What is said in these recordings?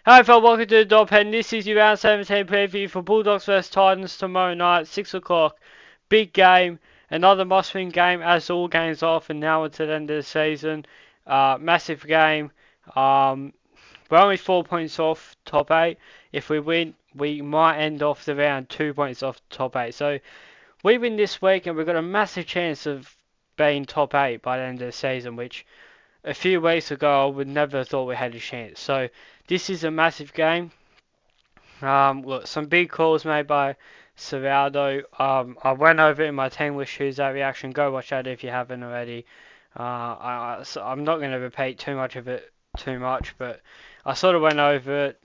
Hi everyone, welcome to the Dog Pen. This is your round 17 preview for Bulldogs vs Titans tomorrow night, 6 o'clock. Big game, another must-win game as all games are for now until the end of the season. Massive game. We're only 4 points off top 8. If we win, we might end off the round 2 points off top 8. So we win this week and we've got a massive chance of being top 8 by the end of the season, which a few weeks ago I would never have thought we had a chance. So this is a massive game. Look, some big calls made by Serraldo. I went over it in my team with that reaction. Go watch that if you haven't already. I'm not going to repeat too much of it but I sort of went over it.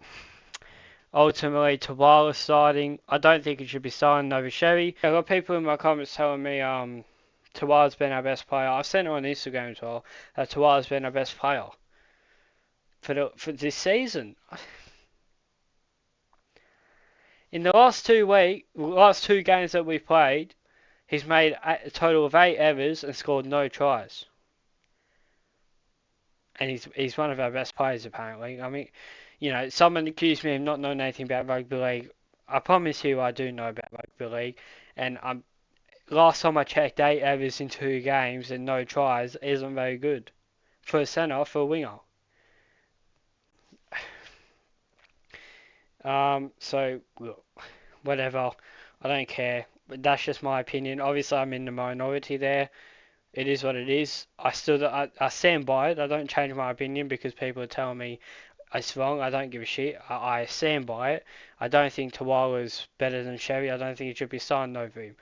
Ultimately, Tawala starting. I don't think it should be starting over Sherry. I got people in my comments telling me Tawala's been our best player. I've sent it on Instagram as well that Tawala's been our best player for this season. In the last 2 games that we've played, he's made a total of 8 errors and scored no tries. And he's one of our best players apparently. I mean, someone accused me of not knowing anything about rugby league. I promise you I do know about rugby league. And last time I checked, 8 errors in 2 games and no tries isn't very good for a centre, for a winger. So look, whatever. I don't care. But that's just my opinion. Obviously, I'm in the minority there. It is what it is. I stand by it. I don't change my opinion because people are telling me it's wrong. I don't give a shit. I stand by it. I don't think Tawala's better than Sherry. I don't think he should be signed over him.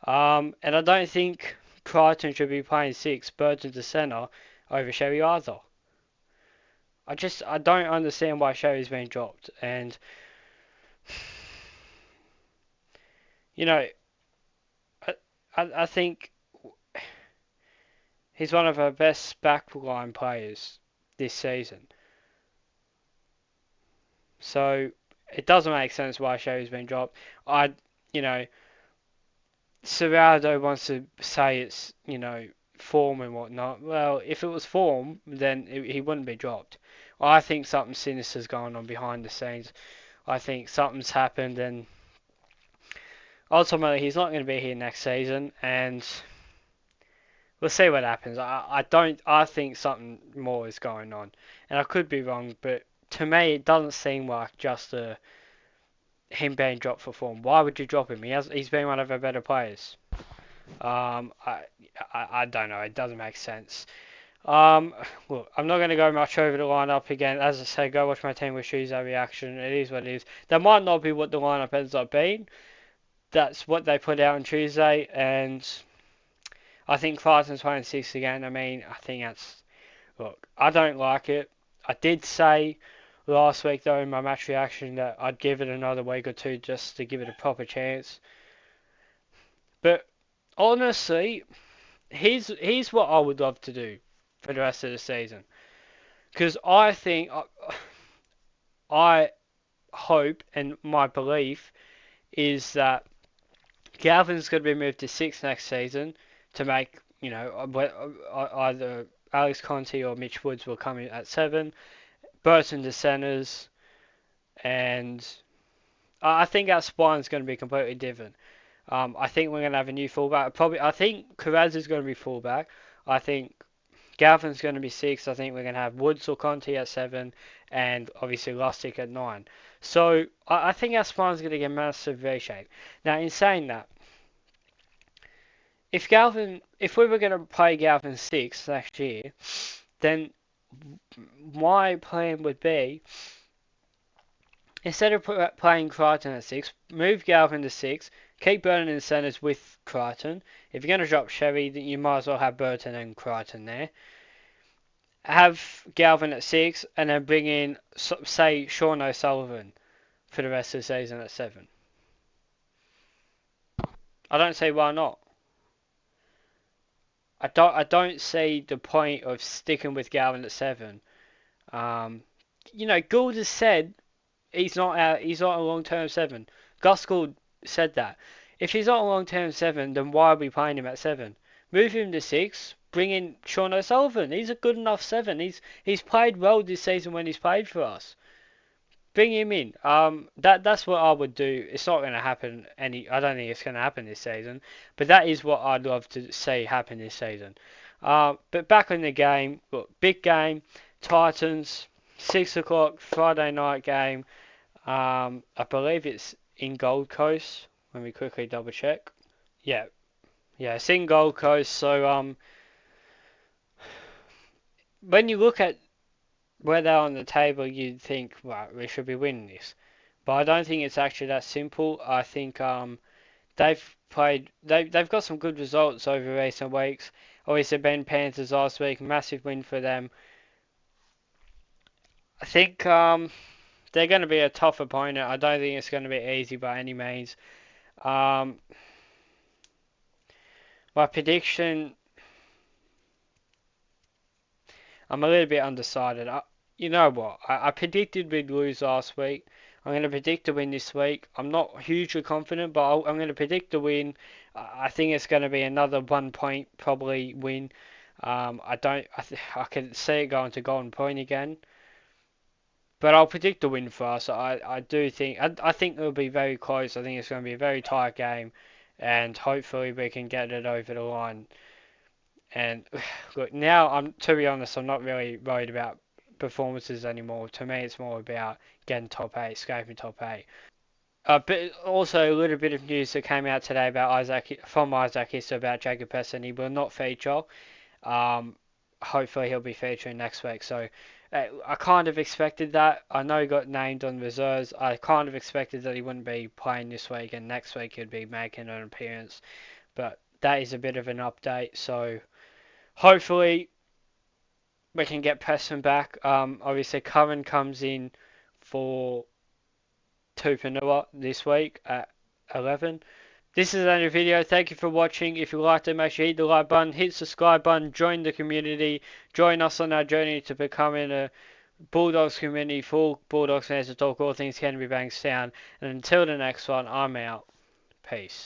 And I don't think Crichton should be playing 6, Burton to centre over Sherry either. I don't understand why Sherry's been dropped. And I think he's one of our best backline players this season. So it doesn't make sense why Sherry's been dropped. Serraldo wants to say it's, form and whatnot. Well, if it was form, then he wouldn't be dropped. I think something sinister's going on behind the scenes. I think something's happened and ultimately he's not going to be here next season and we'll see what happens. I think something more is going on. And I could be wrong, but to me it doesn't seem like just him being dropped for form. Why would you drop him? He's been one of our better players. I don't know. It doesn't make sense. Look, I'm not going to go much over the lineup again. As I say, go watch my team with Tuesday reaction. It is what it is. That might not be what the lineup ends up being. That's what they put out on Tuesday, and I think Crichton's playing 6 again. I mean, I think that's... Look, I don't like it. I did say last week, though, in my match reaction that I'd give it another week or two just to give it a proper chance. But honestly, here's what I would love to do for the rest of the season. Because I think, I hope, and my belief is that Galvin's going to be moved to 6 next season to make, either Alex Conte or Mitch Woods will come in at 7. Burton to centres, and I think our spine's going to be completely different. I think we're going to have a new fullback. I think Carraz is going to be fullback. I think Galvin's going to be 6. I think we're going to have Woods or Conte at 7, and obviously Lustig at 9. So I think our spine's going to get massive V-shape. Now, in saying that, if we were going to play Galvin 6 next year, then my plan would be, instead of playing Crichton at 6, move Galvin to 6, keep Burton in the centres with Crichton. If you're going to drop Sherry, then you might as well have Burton and Crichton there. Have Galvin at 6, and then bring in, say, Sean O'Sullivan for the rest of the season at 7. I don't see why not. I don't see the point of sticking with Galvin at 7. Gould has said he's not a long-term 7. Gus Gould said that. If he's not a long-term 7, then why are we playing him at 7? Move him to 6. Bring in Sean O'Sullivan. He's a good enough 7. He's played well this season when he's played for us. bring him in. That's what I would do. It's not going to happen I don't think it's going to happen this season, but that is what I'd love to see happen this season. But back in the game, look, big game, Titans, 6 o'clock Friday night game. I believe it's in Gold Coast. Let me quickly double check. Yeah, yeah, it's in Gold Coast. So when you look at where they're on the table, you'd think, well, we should be winning this. But I don't think it's actually that simple. I think they've got some good results over recent weeks. Obviously, Ben Panthers last week, massive win for them. I think they're going to be a tough opponent. I don't think it's going to be easy by any means. Um, my prediction, I'm a little bit undecided. You know what? I predicted we'd lose last week. I'm going to predict a win this week. I'm not hugely confident, but I'm going to predict a win. I think it's going to be another 1 point probably win. I don't. I can see it going to Golden Point again, but I'll predict a win for us. I do think. I think it'll be very close. I think it's going to be a very tight game, and hopefully we can get it over the line. And look, now to be honest, I'm not really worried about performances anymore. To me, it's more about getting top eight, escaping top eight. But also a little bit of news that came out today about Isaac Issa about Jacob Pesson. He will not feature. Um, Hopefully he'll be featuring next week. So I kind of expected that. I know he got named on reserves. I kind of expected that he wouldn't be playing this week, and next week he'd be making an appearance. But that is a bit of an update. So hopefully we can get Preston back. Obviously Curran comes in for Tupanua this week at 11. This is the end of the video. Thank you for watching. If you liked it, make sure you hit the like button, hit the subscribe button, join the community, join us on our journey to becoming a Bulldogs community for Bulldogs fans to talk all things Canterbury-Bankstown. And until the next one, I'm out. Peace.